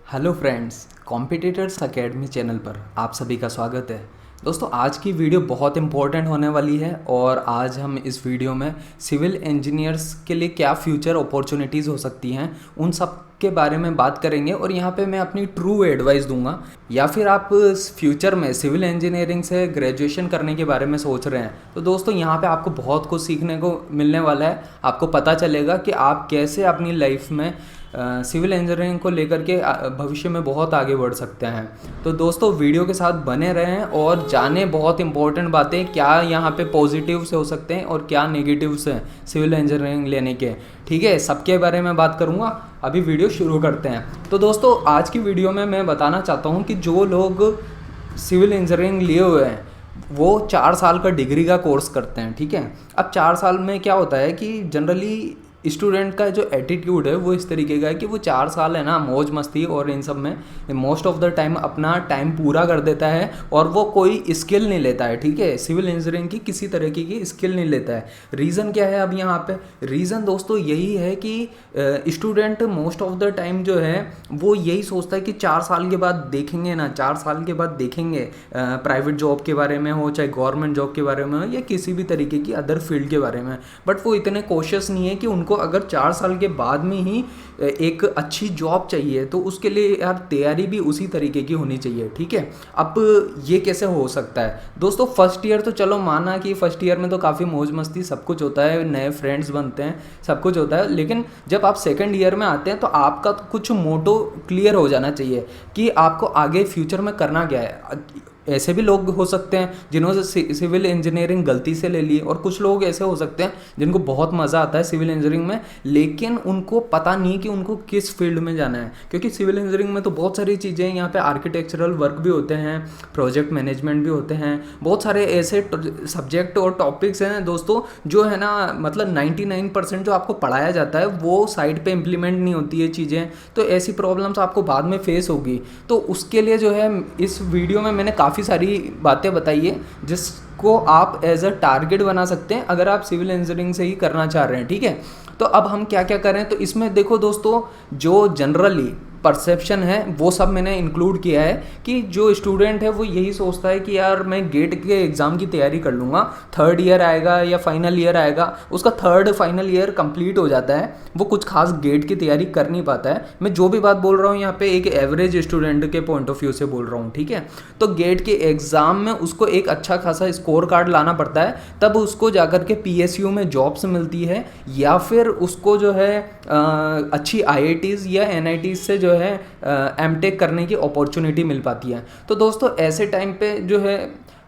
Hello friends, competitors academy channel पर आप सभी का स्वागत है। दोस्तों, आज की वीडियो बहुत इंपॉर्टेंट होने वाली है और आज हम इस वीडियो में सिविल इंजीनियर्स के लिए क्या फ्यूचर अपॉर्चुनिटीज़ हो सकती हैं उन सब के बारे में बात करेंगे। और यहाँ पे मैं अपनी ट्रू एडवाइस दूंगा, या फिर आप फ्यूचर में सिविल इंजीनियरिंग से ग्रेजुएशन करने के बारे में सोच रहे हैं तो दोस्तों यहाँ पे आपको बहुत कुछ सीखने को मिलने वाला है। आपको पता चलेगा कि आप कैसे अपनी लाइफ में सिविल इंजीनियरिंग को लेकर के भविष्य में बहुत आगे बढ़ सकते हैं। तो दोस्तों, वीडियो के साथ बने रहें और जाने बहुत इंपॉर्टेंट बातें क्या यहाँ पे पॉजिटिव से हो सकते हैं और क्या नेगेटिव से सिविल इंजीनियरिंग लेने के। ठीक है, सबके बारे में बात करूँगा। अभी वीडियो शुरू करते हैं। तो दोस्तों, आज की वीडियो में मैं बताना चाहता हूँ कि जो लोग सिविल इंजीनियरिंग लिए हुए हैं वो 4 साल का डिग्री का कोर्स करते हैं। ठीक है, अब 4 साल में क्या होता है कि जनरली स्टूडेंट का जो एटीट्यूड है वो इस तरीके का है कि वो 4 साल है ना मौज मस्ती और इन सब में मोस्ट ऑफ द टाइम अपना टाइम पूरा कर देता है और वो कोई स्किल नहीं लेता है। ठीक है, सिविल इंजीनियरिंग की किसी तरीके की स्किल नहीं लेता है। रीज़न क्या है? अब यहाँ पे रीज़न दोस्तों यही है कि student most of the time जो है वो यही सोचता है कि 4 साल के बाद देखेंगे ना, 4 साल के बाद देखेंगे प्राइवेट जॉब के बारे में हो, चाहे गवर्नमेंट जॉब के बारे में हो या किसी भी तरीके की अदर फील्ड के बारे में। बट वो इतने कोशिश नहीं है कि उनको अगर 4 साल के बाद में ही एक अच्छी जॉब चाहिए तो उसके लिए यार तैयारी भी उसी तरीके की होनी चाहिए। ठीक है, अब ये कैसे हो सकता है दोस्तों? फर्स्ट ईयर तो चलो माना कि फर्स्ट ईयर में तो काफ़ी मौज मस्ती सब कुछ होता है, नए फ्रेंड्स बनते हैं, सब कुछ होता है। लेकिन जब आप सेकंड ईयर में आते हैं तो आपका कुछ मोटो क्लियर हो जाना चाहिए कि आपको आगे फ्यूचर में करना क्या है। ऐसे भी लोग हो सकते हैं जिन्होंने सिविल इंजीनियरिंग गलती से ले ली, और कुछ लोग ऐसे हो सकते हैं जिनको बहुत मज़ा आता है सिविल इंजीनियरिंग में लेकिन उनको पता नहीं कि उनको किस फील्ड में जाना है। क्योंकि सिविल इंजीनियरिंग में तो बहुत सारी चीज़ें हैं, यहाँ पे आर्किटेक्चरल वर्क भी होते हैं, प्रोजेक्ट मैनेजमेंट भी होते हैं, बहुत सारे ऐसे सब्जेक्ट और टॉपिक्स हैं दोस्तों जो है ना, मतलब 99% जो आपको पढ़ाया जाता है वो साइड पे इम्प्लीमेंट नहीं होती है चीज़ें। तो ऐसी प्रॉब्लम्स आपको बाद में फेस होगी। तो उसके लिए जो है इस वीडियो में मैंने काफ़ी सारी बातें बताई है जिसको आप एज अ टारगेट बना सकते हैं अगर आप सिविल इंजीनियरिंग से ही करना चाह रहे हैं। ठीक है, तो अब हम क्या क्या करें? तो इसमें देखो दोस्तों, जो जनरली परसेप्शन है वो सब मैंने इंक्लूड किया है कि जो स्टूडेंट है वो यही सोचता है कि यार मैं गेट के एग्ज़ाम की तैयारी कर लूँगा, थर्ड ईयर आएगा या फाइनल ईयर आएगा, उसका थर्ड फाइनल ईयर कंप्लीट हो जाता है, वो कुछ खास गेट की तैयारी कर नहीं पाता है। मैं जो भी बात बोल रहा हूँ यहाँ पे एक एवरेज स्टूडेंट के पॉइंट ऑफ व्यू से बोल रहा हूँ। ठीक है, तो गेट के एग्ज़ाम में उसको एक अच्छा खासा स्कोर कार्ड लाना पड़ता है, तब उसको जाकर के PSU में जॉब्स मिलती है या फिर उसको जो है अच्छी IITs या NITs से जो है MTech करने की अपॉर्चुनिटी मिल पाती है। तो दोस्तों ऐसे टाइम पे जो है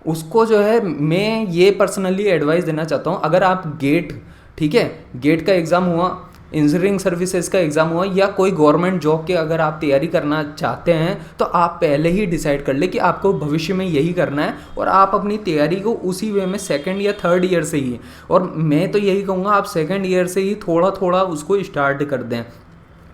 उसको जो है मैं ये पर्सनली एडवाइस देना चाहता हूँ, अगर आप गेट, ठीक है, गेट का एग्ज़ाम हुआ, इंजीनियरिंग सर्विसेज का एग्ज़ाम हुआ या कोई गवर्नमेंट जॉब के अगर आप तैयारी करना चाहते हैं तो आप पहले ही डिसाइड कर ले कि आपको भविष्य में यही करना है और आप अपनी तैयारी को उसी वे में सेकंड या थर्ड ईयर से ही, और मैं तो यही कहूँगा आप सेकंड ईयर से ही थोड़ा थोड़ा उसको स्टार्ट कर दें।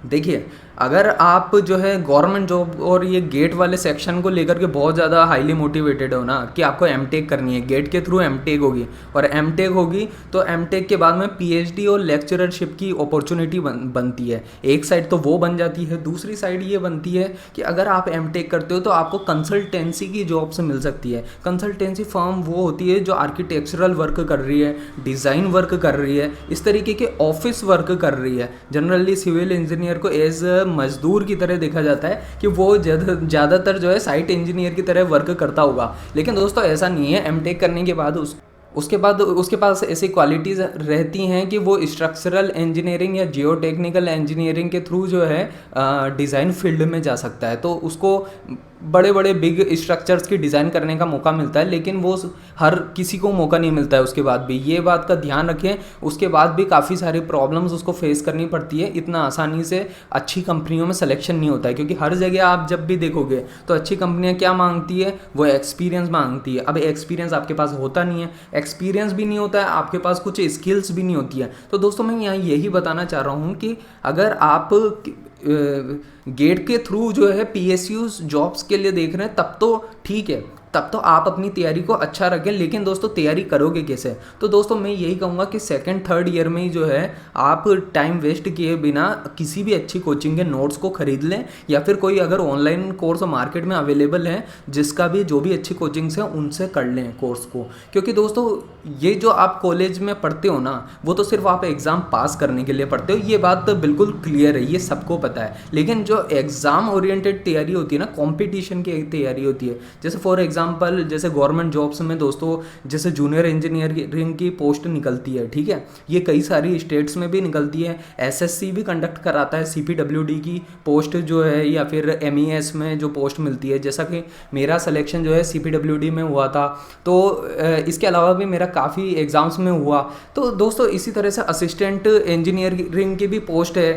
देखिए, अगर आप जो है गवर्नमेंट जॉब और ये गेट वाले सेक्शन को लेकर के बहुत ज़्यादा हाईली मोटिवेटेड हो ना कि आपको MTech करनी है, गेट के थ्रू MTech होगी, और MTech होगी तो MTech के बाद में PhD और लेक्चररशिप की अपॉर्चुनिटी बनती है। एक साइड तो वो बन जाती है, दूसरी साइड ये बनती है कि अगर आप MTech करते हो तो आपको कंसल्टेंसी की जॉब्स मिल सकती है। कंसल्टेंसी फर्म वो होती है जो आर्किटेक्चरल वर्क कर रही है, डिज़ाइन वर्क कर रही है, इस तरीके के ऑफिस वर्क कर रही है। जनरली सिविल इंजीनियर को एज मजदूर की तरह देखा जाता है कि वो ज़्यादातर जो है साइट इंजीनियर की तरह वर्क करता होगा, लेकिन दोस्तों ऐसा नहीं है। MTech करने के बाद उसके पास ऐसी क्वालिटीज़ रहती हैं कि वो स्ट्रक्चरल इंजीनियरिंग या जियो टेक्निकल इंजीनियरिंग के थ्रू जो है डिज़ाइन फील्ड में जा सकता है। तो उसको बड़े बड़े बिग स्ट्रक्चर्स की डिज़ाइन करने का मौका मिलता है, लेकिन वो हर किसी को मौका नहीं मिलता है। उसके बाद भी ये बात का ध्यान रखें, उसके बाद भी काफ़ी सारी प्रॉब्लम्स उसको फेस करनी पड़ती है। इतना आसानी से अच्छी कंपनियों में सिलेक्शन नहीं होता है, क्योंकि हर जगह आप जब भी देखोगे तो अच्छी कंपनियां क्या मांगती है, वो एक्सपीरियंस मांगती है। अब एक्सपीरियंस आपके पास होता नहीं है, एक्सपीरियंस भी नहीं होता है, आपके पास कुछ स्किल्स भी नहीं होती है। तो दोस्तों मैं यहाँ यही बताना चाह रहा हूँ कि अगर आप गेट के थ्रू जो है PSU जॉब्स के लिए देख रहे हैं तब तो ठीक है, तब तो आप अपनी तैयारी को अच्छा रखें। लेकिन दोस्तों तैयारी करोगे कैसे? तो दोस्तों मैं यही कहूँगा कि सेकंड थर्ड ईयर में ही जो है आप टाइम वेस्ट किए बिना किसी भी अच्छी कोचिंग के नोट्स को खरीद लें, या फिर कोई अगर ऑनलाइन कोर्स मार्केट में अवेलेबल है जिसका भी जो भी अच्छी कोचिंग्स हैं उनसे कर लें कोर्स को। क्योंकि दोस्तों ये जो आप कॉलेज में पढ़ते हो ना, वो तो सिर्फ आप एग्ज़ाम पास करने के लिए पढ़ते हो, ये बात तो बिल्कुल क्लियर है, ये सबको पता है। लेकिन जो एग्ज़ाम ओरिएंटेड तैयारी होती है ना, कॉम्पिटिशन की तैयारी होती है, जैसे फॉर एग्जांपल जैसे गवर्नमेंट जॉब्स में दोस्तों जैसे जूनियर इंजीनियरिंग की पोस्ट निकलती है, ठीक है, ये कई सारी स्टेट्स में भी निकलती है। एसएससी भी कंडक्ट कराता है सीपीडब्ल्यूडी की पोस्ट जो है, या फिर एमईएस में जो पोस्ट मिलती है, जैसा कि मेरा सिलेक्शन जो है सीपीडब्ल्यूडी में हुआ था। तो इसके अलावा भी मेरा काफ़ी एग्ज़ाम्स में हुआ। तो दोस्तों इसी तरह से असिस्टेंट इंजीनियरिंग की भी पोस्ट है।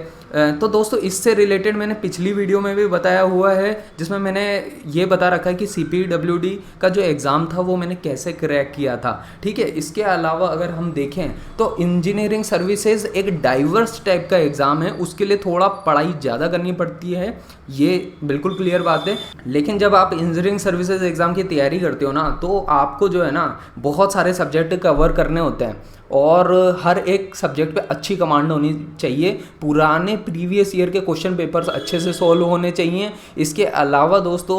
तो दोस्तों इससे रिलेटेड मैंने पिछली वीडियो में भी बताया हुआ है, जिसमें मैंने ये बता रखा है कि सीपीडब्ल्यूडी का जो एग्ज़ाम था वो मैंने कैसे क्रैक किया था, ठीक है। इसके अलावा अगर हम देखें तो इंजीनियरिंग सर्विसेज एक डाइवर्स टाइप का एग्ज़ाम है, उसके लिए थोड़ा पढ़ाई ज़्यादा करनी पड़ती है, ये बिल्कुल क्लियर बात है। लेकिन जब आप इंजीनियरिंग सर्विसेज एग्ज़ाम की तैयारी करते हो ना, तो आपको जो है ना बहुत सारे सब्जेक्ट कवर करने होते हैं, और हर एक सब्जेक्ट पे अच्छी कमांड होनी चाहिए। पुराने प्रीवियस ईयर के क्वेश्चन पेपर्स अच्छे से सॉल्व होने चाहिए। इसके अलावा दोस्तों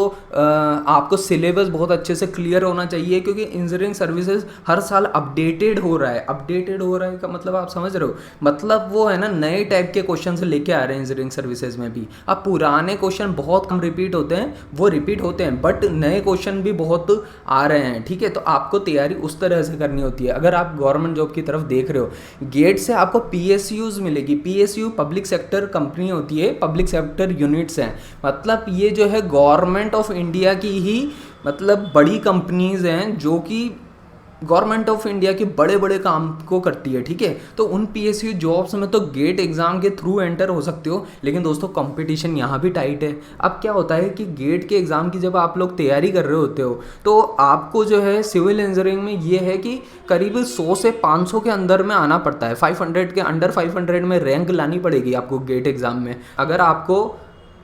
आपको सिलेबस बहुत अच्छे से क्लियर होना चाहिए, क्योंकि इंजीनियरिंग सर्विसेज हर साल अपडेटेड हो रहा है। अपडेटेड हो रहा है का मतलब आप समझ रहे हो, मतलब वो है ना नए टाइप के क्वेश्चन से लेके आ रहे हैं इंजीनियरिंग सर्विसेज में भी। अब पुराने क्वेश्चन बहुत कम रिपीट होते हैं, वो रिपीट होते हैं, बट नए क्वेश्चन भी बहुत आ रहे हैं, ठीक है। तो आपको तैयारी उस तरह से करनी होती है। अगर आप गवर्नमेंट जॉब की तरफ देख रहे हो, गेट से आपको पीएसयूज मिलेगी। पीएसयू पब्लिक सेक्टर कंपनी होती है, पब्लिक सेक्टर यूनिट्स हैं, मतलब ये जो है गवर्नमेंट ऑफ इंडिया की ही मतलब बड़ी कंपनीज हैं जो कि गवर्नमेंट ऑफ इंडिया के बड़े बड़े काम को करती है, ठीक है। तो उन पीएसयू जॉब्स में तो गेट एग्ज़ाम के थ्रू एंटर हो सकते हो, लेकिन दोस्तों कंपटीशन यहाँ भी टाइट है। अब क्या होता है कि गेट के एग्ज़ाम की जब आप लोग तैयारी कर रहे होते हो, तो आपको जो है सिविल इंजीनियरिंग में ये है कि करीब 100 से 500 के अंदर में आना पड़ता है, 500 के अंडर 500 में रैंक लानी पड़ेगी आपको गेट एग्ज़ाम में, अगर आपको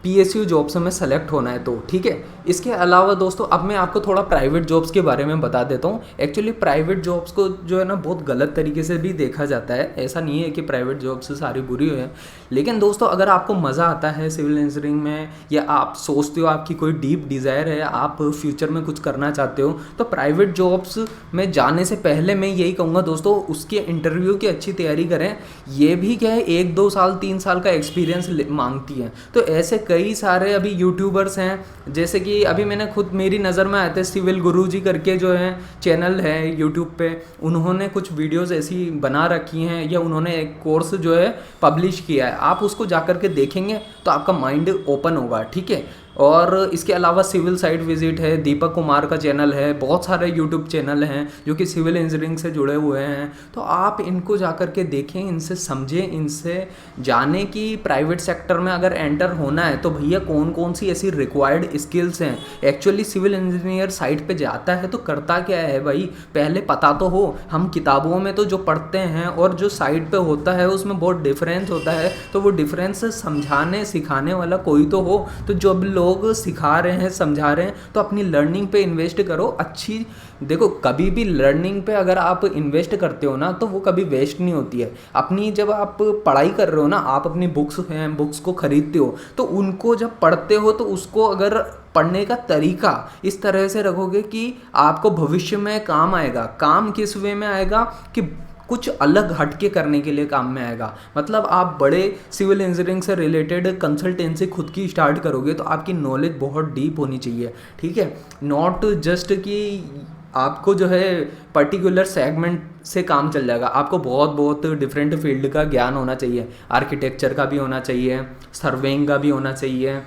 पीएसयू जॉब्स में सेलेक्ट होना है तो, ठीक है। इसके अलावा दोस्तों अब मैं आपको थोड़ा प्राइवेट जॉब्स के बारे में बता देता हूँ। एक्चुअली प्राइवेट जॉब्स को जो है ना बहुत गलत तरीके से भी देखा जाता है। ऐसा नहीं है कि प्राइवेट जॉब्स सारी बुरी है, लेकिन दोस्तों अगर आपको मज़ा आता है सिविल इंजीनियरिंग में, या आप सोचते हो आपकी कोई डीप डिज़ायर है, आप फ्यूचर में कुछ करना चाहते हो, तो प्राइवेट जॉब्स में जाने से पहले मैं यही कहूँगा दोस्तों उसके इंटरव्यू की अच्छी तैयारी करें। ये भी क्या है 1-2 साल 3 साल का एक्सपीरियंस मांगती है। तो ऐसे कई सारे अभी यूट्यूबर्स हैं, जैसे कि अभी मैंने खुद मेरी नज़र में आए थे सिविल गुरुजी करके जो है चैनल है यूट्यूब पे, उन्होंने कुछ वीडियोस ऐसी बना रखी हैं, या उन्होंने एक कोर्स जो है पब्लिश किया है। आप उसको जा कर के देखेंगे तो आपका माइंड ओपन होगा, ठीक है। और इसके अलावा सिविल साइट विजिट है, दीपक कुमार का चैनल है, बहुत सारे यूट्यूब चैनल हैं जो कि सिविल इंजीनियरिंग से जुड़े हुए हैं। तो आप इनको जा कर के देखें, इनसे समझें, इनसे जानें कि प्राइवेट सेक्टर में अगर एंटर होना है तो भैया कौन कौन सी ऐसी रिक्वायर्ड स्किल्स हैं। एक्चुअली सिविल इंजीनियर साइट पे जाता है तो करता क्या है भाई, पहले पता तो हो। हम किताबों में तो जो पढ़ते हैं और जो साइट पे होता है उसमें बहुत डिफरेंस होता है, तो वो डिफरेंस समझाने सिखाने वाला कोई तो हो। तो जब लोग सिखा रहे हैं समझा रहे हैं तो अपनी लर्निंग पे इन्वेस्ट करो। अच्छी देखो, कभी भी लर्निंग पे अगर आप इन्वेस्ट करते हो ना तो वो कभी वेस्ट नहीं होती है। अपनी जब आप पढ़ाई कर रहे हो ना, आप अपनी बुक्स को खरीदते हो, तो उनको जब पढ़ते हो तो उसको अगर पढ़ने का तरीका इस तरह से रखोगे कि आपको भविष्य में काम आएगा। काम किस वे में आएगा कि कुछ अलग हटके करने के लिए काम में आएगा। मतलब आप बड़े सिविल इंजीनियरिंग से रिलेटेड कंसल्टेंसी खुद की स्टार्ट करोगे तो आपकी नॉलेज बहुत डीप होनी चाहिए, ठीक है। नॉट जस्ट कि आपको जो है पर्टिकुलर सेगमेंट से काम चल जाएगा, आपको बहुत डिफरेंट फील्ड का ज्ञान होना चाहिए। आर्किटेक्चर का भी होना चाहिए, सर्वेइंग का भी होना चाहिए,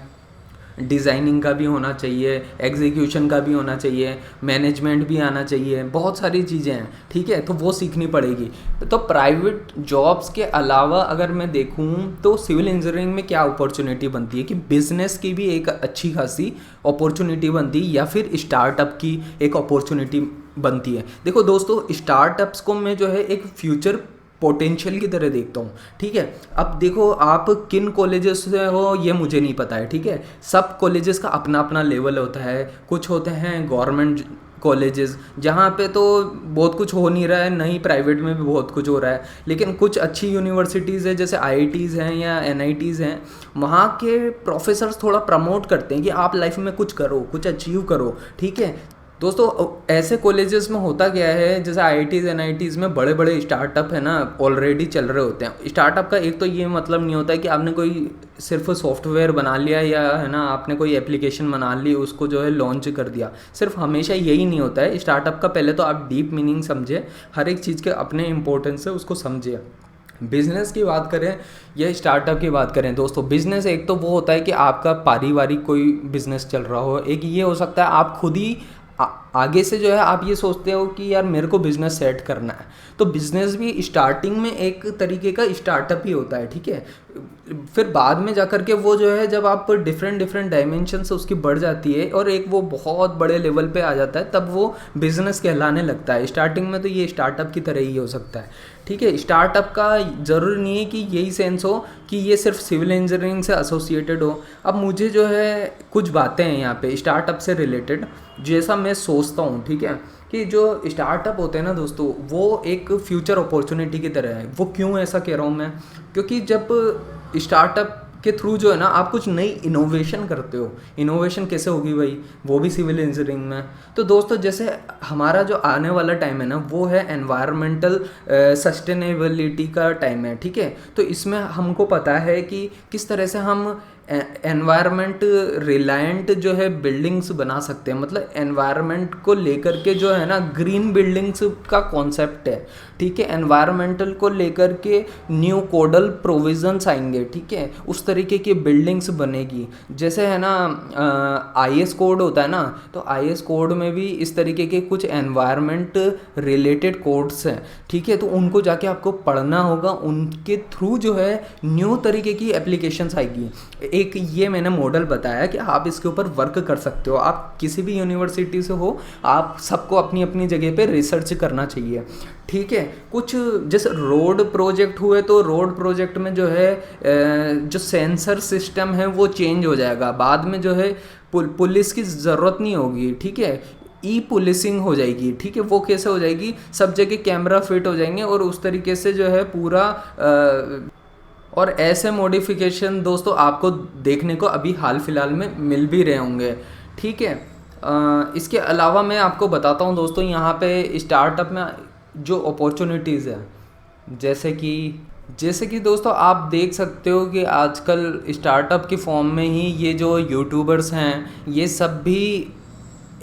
डिज़ाइनिंग का भी होना चाहिए, एग्जीक्यूशन का भी होना चाहिए, मैनेजमेंट भी आना चाहिए, बहुत सारी चीज़ें हैं, ठीक है। तो वो सीखनी पड़ेगी। तो प्राइवेट जॉब्स के अलावा अगर मैं देखूं तो सिविल इंजीनियरिंग में क्या अपॉर्चुनिटी बनती है कि बिजनेस की भी एक अच्छी खासी अपॉर्चुनिटी बनती है, या फिर स्टार्टअप की एक अपॉर्चुनिटी बनती है। देखो दोस्तों, स्टार्टअप्स को में जो है एक फ्यूचर पोटेंशियल की तरह देखता हूँ, ठीक है। अब देखो आप किन कॉलेजेस से हो ये मुझे नहीं पता है, ठीक है। सब कॉलेजेस का अपना अपना लेवल होता है। कुछ होते हैं गवर्नमेंट कॉलेजेस जहाँ पे तो बहुत कुछ हो नहीं रहा है, नहीं प्राइवेट में भी बहुत कुछ हो रहा है, लेकिन कुछ अच्छी यूनिवर्सिटीज़ है जैसे आईआईटीज़ हैं या एनआईटीज़ हैं, वहाँ के प्रोफेसर्स थोड़ा प्रमोट करते हैं कि आप लाइफ में कुछ करो, कुछ अचीव करो, ठीक है। दोस्तों ऐसे कॉलेजेस में होता क्या है, जैसे आईआईटीज़ एनआईटीज़ में बड़े बड़े स्टार्टअप है ना ऑलरेडी चल रहे होते हैं। स्टार्टअप का एक तो ये मतलब नहीं होता है कि आपने कोई सिर्फ सॉफ्टवेयर बना लिया या है ना आपने कोई एप्लीकेशन बना ली उसको जो है लॉन्च कर दिया, सिर्फ हमेशा यही नहीं होता है। स्टार्टअप का पहले तो आप डीप मीनिंग समझे, हर एक चीज़ के अपने इंपॉर्टेंस है उसको समझिए। बिजनेस की बात करें या स्टार्टअप की बात करें दोस्तों, बिजनेस एक तो वो होता है कि आपका पारिवारिक कोई बिजनेस चल रहा हो, एक ये हो सकता है आप खुद ही आगे से जो है आप ये सोचते हो कि यार मेरे को बिज़नेस सेट करना है, तो बिज़नेस भी स्टार्टिंग में एक तरीके का स्टार्टअप ही होता है, ठीक है। फिर बाद में जाकर के वो जो है जब आप डिफरेंट डिफरेंट डायमेंशन से उसकी बढ़ जाती है और एक वो बहुत बड़े लेवल पे आ जाता है, तब वो बिज़नेस कहलाने लगता है। स्टार्टिंग में तो ये स्टार्टअप की तरह ही हो सकता है, ठीक है। स्टार्टअप का ज़रूरी नहीं है कि यही सेंस हो कि ये सिर्फ सिविल इंजीनियरिंग से एसोसिएटेड हो। अब मुझे जो है कुछ बातें हैं यहाँ पे स्टार्टअप से रिलेटेड जैसा मैं सोचता हूँ, ठीक है, कि जो स्टार्टअप होते हैं ना दोस्तों वो एक फ्यूचर अपॉर्चुनिटी की तरह है। वो क्यों ऐसा कह रहा हूँ मैं, क्योंकि जब स्टार्टअप के थ्रू जो है ना आप कुछ नई इनोवेशन करते हो, इनोवेशन कैसे होगी भाई, वो भी सिविल इंजीनियरिंग में। तो दोस्तों जैसे हमारा जो आने वाला टाइम है ना वो है एनवायरमेंटल सस्टेनेबिलिटी का टाइम है, ठीक है। तो इसमें हमको पता है कि किस तरह से हम एनवायरमेंट रिलायंट जो है बिल्डिंग्स बना सकते हैं, मतलब एनवायरमेंट को लेकर के जो है ना ग्रीन बिल्डिंग्स का कॉन्सेप्ट है, ठीक है। एनवायरमेंटल को लेकर के न्यू कोडल प्रोविजंस आएंगे, ठीक है, उस तरीके की बिल्डिंग्स बनेगी। जैसे है ना आईएस कोड होता है ना, तो आईएस कोड में भी इस तरीके के कुछ एनवायरमेंट रिलेटेड कोड्स हैं, ठीक है। तो उनको जाके आपको पढ़ना होगा, उनके थ्रू जो है न्यू तरीके की एप्लीकेशंस आएगी। एक ये मैंने मॉडल बताया कि आप इसके ऊपर वर्क कर सकते हो, आप किसी भी यूनिवर्सिटी से हो, आप सबको अपनी अपनी जगह पे रिसर्च करना चाहिए, ठीक है। कुछ जैसे रोड प्रोजेक्ट हुए तो रोड प्रोजेक्ट में जो है जो सेंसर सिस्टम है वो चेंज हो जाएगा, बाद में जो है पुलिस की ज़रूरत नहीं होगी, ठीक है। ई पुलिसिंग हो जाएगी, ठीक है। वो कैसे हो जाएगी, सब जगह कैमरा फिट हो जाएंगे और उस तरीके से जो है पूरा और ऐसे मॉडिफिकेशन दोस्तों आपको देखने को अभी हाल फिलहाल में मिल भी रहे होंगे, ठीक है। इसके अलावा मैं आपको बताता हूँ दोस्तों यहाँ पे स्टार्टअप में जो अपॉर्चुनिटीज़ है, जैसे कि दोस्तों आप देख सकते हो कि आजकल स्टार्टअप की फॉर्म में ही ये जो यूट्यूबर्स हैं ये सब भी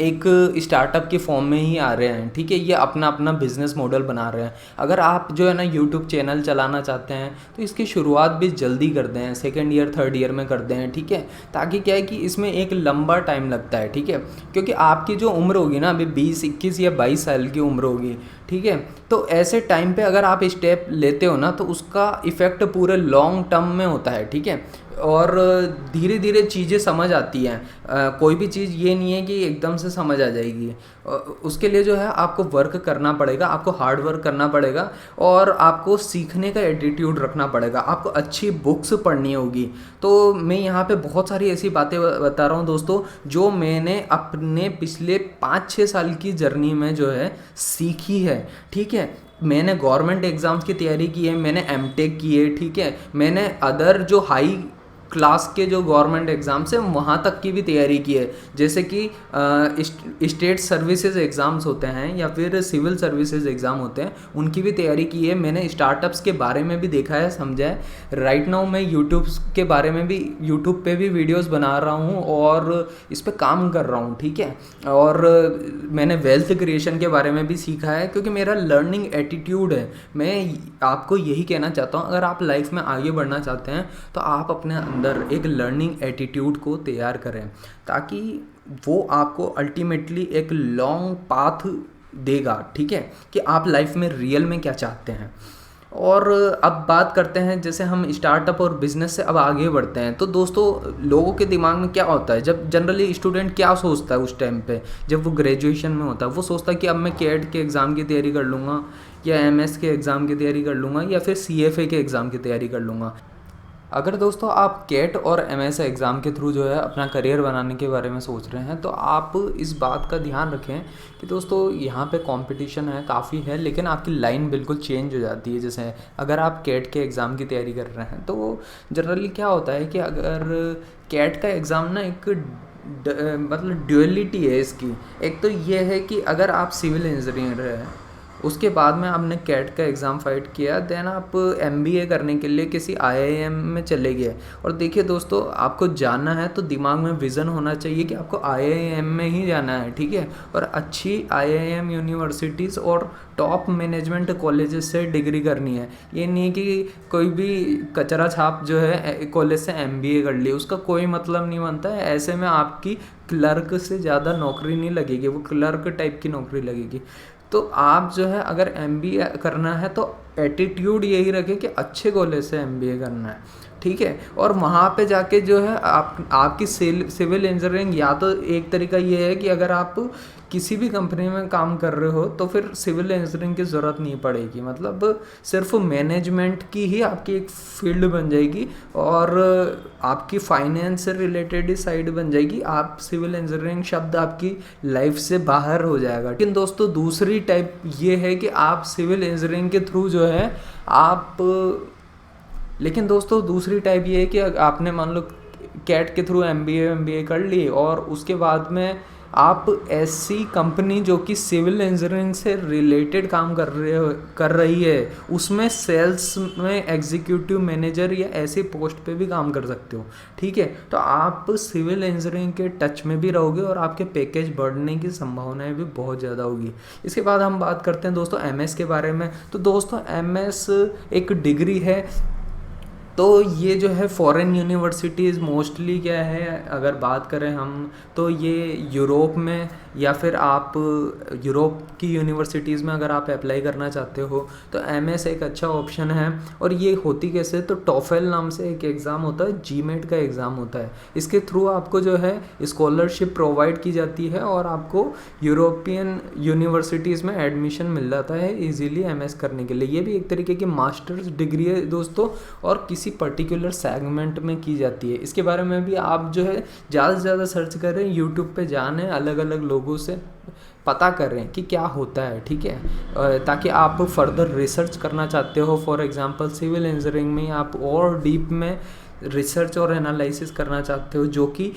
एक स्टार्टअप के फॉर्म में ही आ रहे हैं, ठीक है। ये अपना अपना बिजनेस मॉडल बना रहे हैं। अगर आप जो है ना यूट्यूब चैनल चलाना चाहते हैं तो इसकी शुरुआत भी जल्दी कर दें, सेकेंड ईयर थर्ड ईयर में कर दें, ठीक है, ताकि क्या है कि इसमें एक लंबा टाइम लगता है, ठीक है। क्योंकि आपकी जो उम्र होगी ना अभी 20 21 या 22 साल की उम्र होगी, ठीक है, तो ऐसे टाइम पे अगर आप स्टेप लेते हो ना तो उसका इफ़ेक्ट पूरे लॉन्ग टर्म में होता है, ठीक है। और धीरे धीरे चीज़ें समझ आती हैं, कोई भी चीज़ ये नहीं है कि एकदम से समझ आ जाएगी। उसके लिए जो है आपको वर्क करना पड़ेगा, आपको हार्ड वर्क करना पड़ेगा और आपको सीखने का एटीट्यूड रखना पड़ेगा, आपको अच्छी बुक्स पढ़नी होगी। तो मैं यहाँ पे बहुत सारी ऐसी बातें बता रहा हूँ दोस्तों जो मैंने अपने पिछले 5-6 साल की जर्नी में जो है सीखी है, ठीक है। मैंने गवर्नमेंट एग्ज़ाम्स की तैयारी की है, मैंने एमटेक की है, ठीक है, मैंने अदर जो हाई क्लास के जो गवर्नमेंट एग्ज़ाम्स हैं वहाँ तक की भी तैयारी की है, जैसे कि स्टेट सर्विसेज एग्ज़ाम्स होते हैं या फिर सिविल सर्विसेज एग्ज़ाम होते हैं, उनकी भी तैयारी की है। मैंने स्टार्टअप्स के बारे में भी देखा है, समझा है। राइट नाउ मैं यूट्यूब के बारे में भी यूट्यूब पे भी वीडियोस बना रहा हूँ और इस पर काम कर रहा हूँ, ठीक है। और मैंने वेल्थ क्रिएशन के बारे में भी सीखा है, क्योंकि मेरा लर्निंग एटीट्यूड है। मैं आपको यही कहना चाहता हूँ, अगर आप लाइफ में आगे बढ़ना चाहते हैं तो आप अपने अंदर एक लर्निंग एटीट्यूड को तैयार करें, ताकि वो आपको अल्टीमेटली एक लॉन्ग पाथ देगा, ठीक है, कि आप लाइफ में रियल में क्या चाहते हैं। और अब बात करते हैं, जैसे हम स्टार्टअप और बिज़नेस से अब आगे बढ़ते हैं, तो दोस्तों लोगों के दिमाग में क्या होता है, जब जनरली स्टूडेंट क्या सोचता है उस टाइम पे जब वो ग्रेजुएशन में होता है, वो सोचता है कि अब मैं कैट के एग्ज़ाम की तैयारी कर लूँगा या एमएस के एग्ज़ाम की तैयारी कर लूँगा या फिर सीएफए के एग्ज़ाम की तैयारी कर लूँगा। अगर दोस्तों आप कैट और एमएस एग्ज़ाम के थ्रू जो है अपना करियर बनाने के बारे में सोच रहे हैं, तो आप इस बात का ध्यान रखें कि दोस्तों यहाँ पे कंपटीशन है, काफ़ी है, लेकिन आपकी लाइन बिल्कुल चेंज हो जाती है। जैसे अगर आप कैट के एग्ज़ाम की तैयारी कर रहे हैं तो जनरली क्या होता है कि अगर कैट का एग्ज़ाम ना एक मतलब ड्यूअलिटी है इसकी। एक तो ये है कि अगर आप सिविल इंजीनियर हैं, उसके बाद में आपने कैट का एग्ज़ाम फाइट किया, देन आप एमबीए करने के लिए किसी आईआईएम में चले गए। और देखिए दोस्तों, आपको जाना है तो दिमाग में विज़न होना चाहिए कि आपको आईआईएम में ही जाना है, ठीक है। और अच्छी आईआईएम यूनिवर्सिटीज़ और टॉप मैनेजमेंट कॉलेजेस से डिग्री करनी है। ये नहीं कि कोई भी कचरा छाप जो है कॉलेज से एमबीए कर ली, उसका कोई मतलब नहीं बनता है। ऐसे में आपकी क्लर्क से ज़्यादा नौकरी नहीं लगेगी, वो क्लर्क टाइप की नौकरी लगेगी। तो आप जो है अगर एमबीए करना है तो एटीट्यूड यही रखें कि अच्छे कॉलेज से एमबीए करना है, ठीक है। और वहाँ पे जाके जो है आपकी सिविल इंजीनियरिंग, या तो एक तरीका ये है कि अगर आप किसी भी कंपनी में काम कर रहे हो तो फिर सिविल इंजीनियरिंग की ज़रूरत नहीं पड़ेगी, मतलब सिर्फ मैनेजमेंट की ही आपकी एक फील्ड बन जाएगी और आपकी फाइनेंस से रिलेटेड ही साइड बन जाएगी। आप सिविल इंजीनियरिंग शब्द आपकी लाइफ से बाहर हो जाएगा। लेकिन दोस्तों दूसरी टाइप ये है कि आप सिविल इंजीनियरिंग के थ्रू जो है आप लेकिन दोस्तों दूसरी टाइप ये है कि आपने मान लो कैट के थ्रू एमबीए कर ली और उसके बाद में आप ऐसी कंपनी जो कि सिविल इंजीनियरिंग से रिलेटेड काम कर रही है उसमें सेल्स में एग्जीक्यूटिव मैनेजर या ऐसे पोस्ट पे भी काम कर सकते हो, ठीक है। तो आप सिविल इंजीनियरिंग के टच में भी रहोगे और आपके पैकेज बढ़ने की संभावनाएं भी बहुत ज़्यादा होगी। इसके बाद हम बात करते हैं दोस्तों एमएस के बारे में। तो दोस्तों एमएस एक डिग्री है, तो ये जो है फॉरेन यूनिवर्सिटीज़ मोस्टली क्या है, अगर बात करें हम तो ये यूरोप में या फिर आप यूरोप की यूनिवर्सिटीज़ में अगर आप अप्लाई करना चाहते हो तो एमएस एक अच्छा ऑप्शन है। और ये होती कैसे, तो टॉफेल नाम से एक एग्ज़ाम होता है, जीमेट का एग्ज़ाम होता है। इसके थ्रू आपको जो है स्कॉलरशिप प्रोवाइड की जाती है और आपको यूरोपियन यूनिवर्सिटीज़ में एडमिशन मिल जाता है इजीली एमएस करने के लिए। ये भी एक तरीके की मास्टर्स डिग्री है दोस्तों, और किसी पर्टिकुलर सेगमेंट में की जाती है। इसके बारे में भी आप जो है ज़्यादा से ज़्यादा सर्च करें, यूट्यूब पे जाने, अलग अलग लोगों से पता करें कि क्या होता है, ठीक है, ताकि आप फर्दर रिसर्च करना चाहते हो। फॉर एग्जांपल सिविल इंजीनियरिंग में आप और डीप में रिसर्च और एनालिसिस करना चाहते हो, जो कि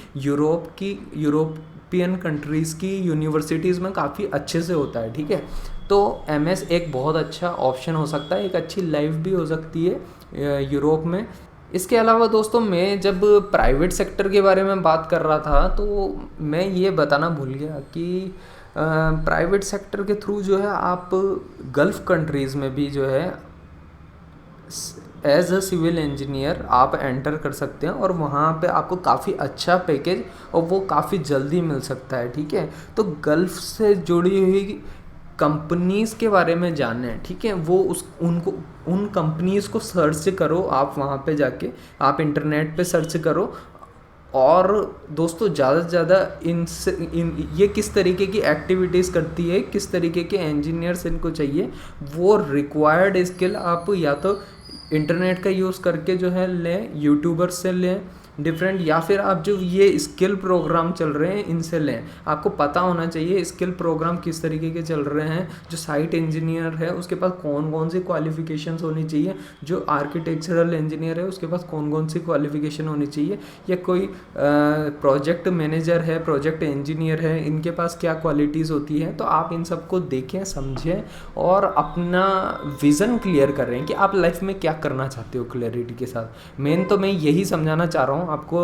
यूरोपियन कंट्रीज़ की यूनिवर्सिटीज़ में काफ़ी अच्छे से होता है, ठीक है। तो एमएस एक बहुत अच्छा ऑप्शन हो सकता है, एक अच्छी लाइफ भी हो सकती है यूरोप में। इसके अलावा दोस्तों मैं जब प्राइवेट सेक्टर के बारे में बात कर रहा था तो मैं ये बताना भूल गया कि प्राइवेट सेक्टर के थ्रू जो है आप गल्फ़ कंट्रीज़ में भी जो है एज अ सिविल इंजीनियर आप एंटर कर सकते हैं और वहाँ पे आपको काफ़ी अच्छा पैकेज और वो काफ़ी जल्दी मिल सकता है, ठीक है। तो गल्फ़ से जुड़ी हुई कंपनीज़ के बारे में जाने, ठीक है, वो उन कंपनीज़ को सर्च करो, आप वहाँ पे जाके आप इंटरनेट पे सर्च करो। और दोस्तों ज़्यादा से ज़्यादा ये किस तरीके की एक्टिविटीज़ करती है, किस तरीके के इंजीनियर्स इनको चाहिए, वो रिक्वायर्ड स्किल आप या तो इंटरनेट का यूज़ करके जो है लें, यूट्यूबर्स से लें डिफरेंट, या फिर आप जो ये स्किल प्रोग्राम चल रहे हैं इनसे लें। आपको पता होना चाहिए स्किल प्रोग्राम किस तरीके के चल रहे हैं। जो साइट इंजीनियर है उसके पास कौन कौन सी क्वालिफ़िकेशंस होनी चाहिए, जो आर्किटेक्चरल इंजीनियर है उसके पास कौन कौन सी क्वालिफ़िकेशन होनी चाहिए, या कोई प्रोजेक्ट मैनेजर है, प्रोजेक्ट इंजीनियर है, इनके पास क्या क्वालिटीज़ होती हैं। तो आप इन सबको देखें, समझें और अपना विज़न क्लियर कर रहे हैं कि आप लाइफ में क्या करना चाहते हो क्लैरिटी के साथ। मेन तो मैं यही समझाना चाह रहा हूँ आपको,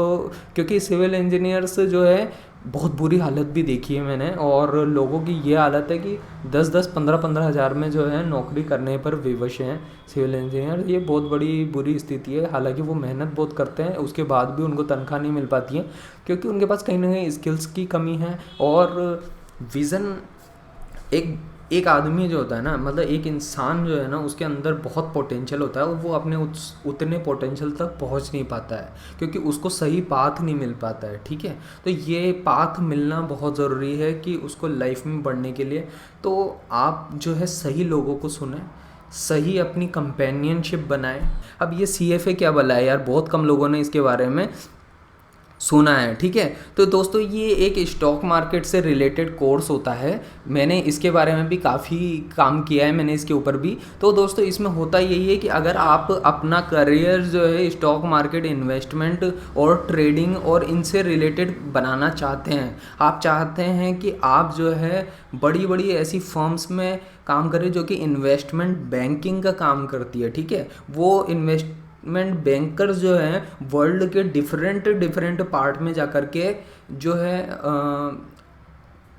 क्योंकि सिविल इंजीनियर्स जो है बहुत बुरी हालत भी देखी है मैंने, और लोगों की ये हालत है कि 10-10, 15-15 हज़ार में जो है नौकरी करने पर विवश हैं सिविल इंजीनियर। ये बहुत बड़ी बुरी स्थिति है। हालांकि वो मेहनत बहुत करते हैं, उसके बाद भी उनको तनख्वाह नहीं मिल पाती है क्योंकि उनके पास कहीं ना कहीं स्किल्स की कमी है। और विज़न एक आदमी जो होता है ना, मतलब एक इंसान जो है ना, उसके अंदर बहुत पोटेंशियल होता है और वो अपने उतने पोटेंशियल तक पहुंच नहीं पाता है क्योंकि उसको सही पाथ नहीं मिल पाता है, ठीक है। तो ये पाथ मिलना बहुत ज़रूरी है कि उसको लाइफ में बढ़ने के लिए। तो आप जो है सही लोगों को सुने, सही अपनी कंपेनियनशिप बनाएं। अब ये CFA क्या भला है यार, बहुत कम लोगों ने इसके बारे में सुना है, ठीक है। तो दोस्तों ये एक स्टॉक मार्केट से रिलेटेड कोर्स होता है, मैंने इसके बारे में भी काफ़ी काम किया है, मैंने इसके ऊपर भी। तो दोस्तों इसमें होता यही है कि अगर आप अपना करियर जो है स्टॉक मार्केट, इन्वेस्टमेंट और ट्रेडिंग और इनसे रिलेटेड बनाना चाहते हैं, आप चाहते हैं कि आप जो है बड़ी बड़ी ऐसी फर्म्स में काम करें जो कि इन्वेस्टमेंट बैंकिंग का काम करती है, ठीक है। वो इन्वेस्टमेंट बैंकर्स जो हैं वर्ल्ड के डिफरेंट पार्ट में जा कर के जो है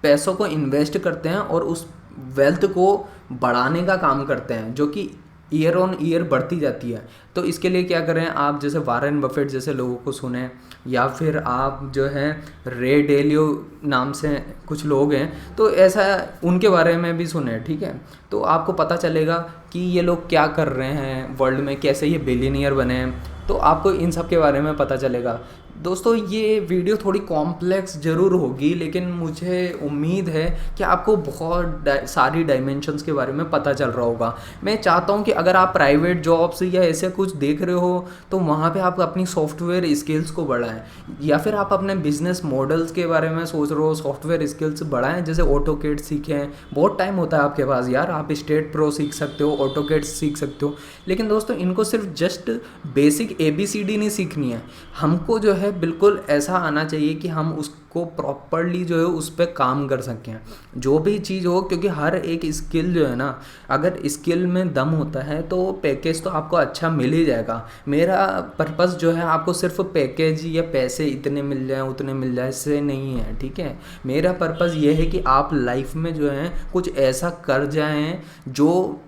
पैसों को इन्वेस्ट करते हैं और उस वेल्थ को बढ़ाने का काम करते हैं, जो कि ईयर ऑन ईयर बढ़ती जाती है। तो इसके लिए क्या करें आप, जैसे वारेन बफेट जैसे लोगों को सुने, या फिर आप जो है रे डेलियो नाम से कुछ लोग हैं, तो ऐसा उनके बारे में भी सुने, ठीक है। तो आपको पता चलेगा कि ये लोग क्या कर रहे हैं वर्ल्ड में, कैसे ये बिलियनियर बने हैं, तो आपको इन सब के बारे में पता चलेगा। दोस्तों ये वीडियो थोड़ी कॉम्प्लेक्स ज़रूर होगी, लेकिन मुझे उम्मीद है कि आपको बहुत सारी डायमेंशंस के बारे में पता चल रहा होगा। मैं चाहता हूं कि अगर आप प्राइवेट जॉब्स या ऐसे कुछ देख रहे हो तो वहां पे आप अपनी सॉफ्टवेयर स्किल्स को बढ़ाएं, या फिर आप अपने बिजनेस मॉडल्स के बारे में सोच रहे हो, सॉफ्टवेयर स्किल्स बढ़ाएं, जैसे ऑटोकेड सीखें। बहुत टाइम होता है आपके पास यार, आप स्टेट प्रो सीख सकते हो, ऑटोकेड सीख सकते हो, लेकिन दोस्तों इनको सिर्फ जस्ट बेसिक ABCD नहीं सीखनी है, हमको जो है बिल्कुल ऐसा आना चाहिए कि हम उसको प्रॉपरली जो है उस पर काम कर सकें, जो भी चीज़ हो। क्योंकि हर एक स्किल जो है ना, अगर स्किल में दम होता है तो पैकेज तो आपको अच्छा मिल ही जाएगा। मेरा पर्पस जो है आपको सिर्फ पैकेज या पैसे इतने मिल जाएं उतने मिल जाए इससे नहीं है, ठीक है। मेरा पर्पस ये है कि आप लाइफ में जो है कुछ ऐसा कर जाएं जो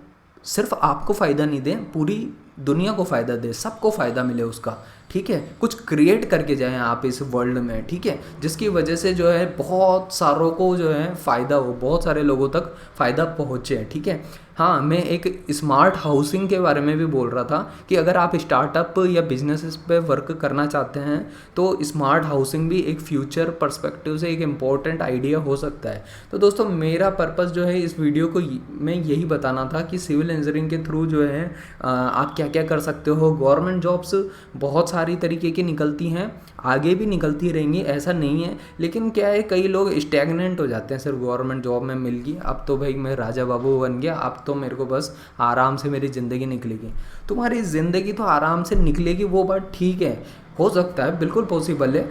सिर्फ आपको फ़ायदा नहीं दे, पूरी दुनिया को फ़ायदा दे, सबको फ़ायदा मिले उसका, ठीक है। कुछ क्रिएट करके जाएं आप इस वर्ल्ड में, ठीक है, जिसकी वजह से जो है बहुत सारों को जो है फ़ायदा हो, बहुत सारे लोगों तक फ़ायदा पहुँचे, ठीक है। हाँ, मैं एक स्मार्ट हाउसिंग के बारे में भी बोल रहा था कि अगर आप स्टार्टअप या बिजनेसेस पे वर्क करना चाहते हैं तो स्मार्ट हाउसिंग भी एक फ्यूचर पर्सपेक्टिव से एक इम्पॉर्टेंट आइडिया हो सकता है। तो दोस्तों मेरा पर्पस जो है इस वीडियो को मैं यही बताना था कि सिविल इंजीनियरिंग के थ्रू जो है आप क्या क्या कर सकते हो। गवर्नमेंट जॉब्स बहुत सारी तरीके की निकलती हैं, आगे भी निकलती रहेंगी, ऐसा नहीं है, लेकिन क्या है कई लोग स्टैग्नेंट हो जाते हैं, सिर्फ गवर्नमेंट जॉब में मिल गई, अब तो भाई मैं राजा बाबू बन गया, अब तो मेरे को बस आराम से मेरी ज़िंदगी निकलेगी। तुम्हारी ज़िंदगी तो आराम से निकलेगी, वो बात ठीक है, हो सकता है, बिल्कुल पॉसिबल है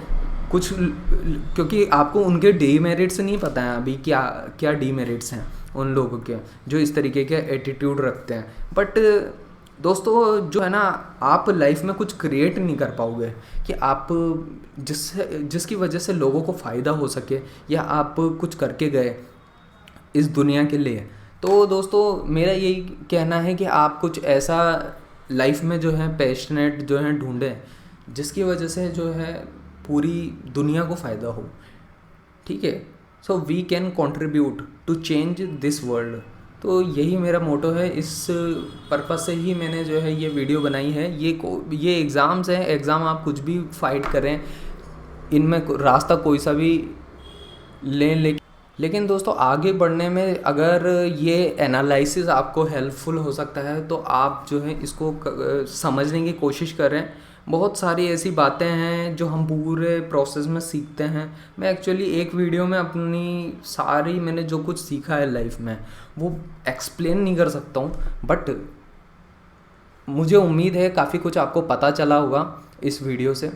कुछ, क्योंकि आपको उनके डीमेरिट्स नहीं पता है अभी, क्या क्या डीमेरिट्स हैं उन लोगों के जो इस तरीके के एटीट्यूड रखते हैं। बट दोस्तों जो है ना, आप लाइफ में कुछ क्रिएट नहीं कर पाओगे कि आप जिसकी वजह से लोगों को फ़ायदा हो सके, या आप कुछ करके गए इस दुनिया के लिए। तो दोस्तों मेरा यही कहना है कि आप कुछ ऐसा लाइफ में जो है पैशनेट जो है ढूंढें जिसकी वजह से जो है पूरी दुनिया को फ़ायदा हो, ठीक है। So we can contribute to change this world. तो यही मेरा मोटो है, इस पर्पस से ही मैंने जो है ये वीडियो बनाई है। ये एग्ज़ाम्स हैं, एग्ज़ाम आप कुछ भी फाइट करें, इनमें रास्ता कोई सा भी लेकिन दोस्तों आगे बढ़ने में अगर ये एनालिसिस आपको हेल्पफुल हो सकता है तो आप जो है इसको समझने की कोशिश करें। बहुत सारी ऐसी बातें हैं जो हम पूरे प्रोसेस में सीखते हैं। मैं एक्चुअली एक वीडियो में अपनी सारी मैंने जो कुछ सीखा है लाइफ में वो एक्सप्लेन नहीं कर सकता हूँ, बट मुझे उम्मीद है काफ़ी कुछ आपको पता चला होगा इस वीडियो से।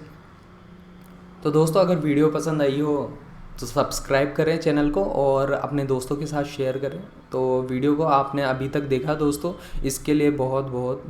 तो दोस्तों अगर वीडियो पसंद आई हो तो सब्सक्राइब करें चैनल को और अपने दोस्तों के साथ शेयर करें। तो वीडियो को आपने अभी तक देखा दोस्तों, इसके लिए बहुत बहुत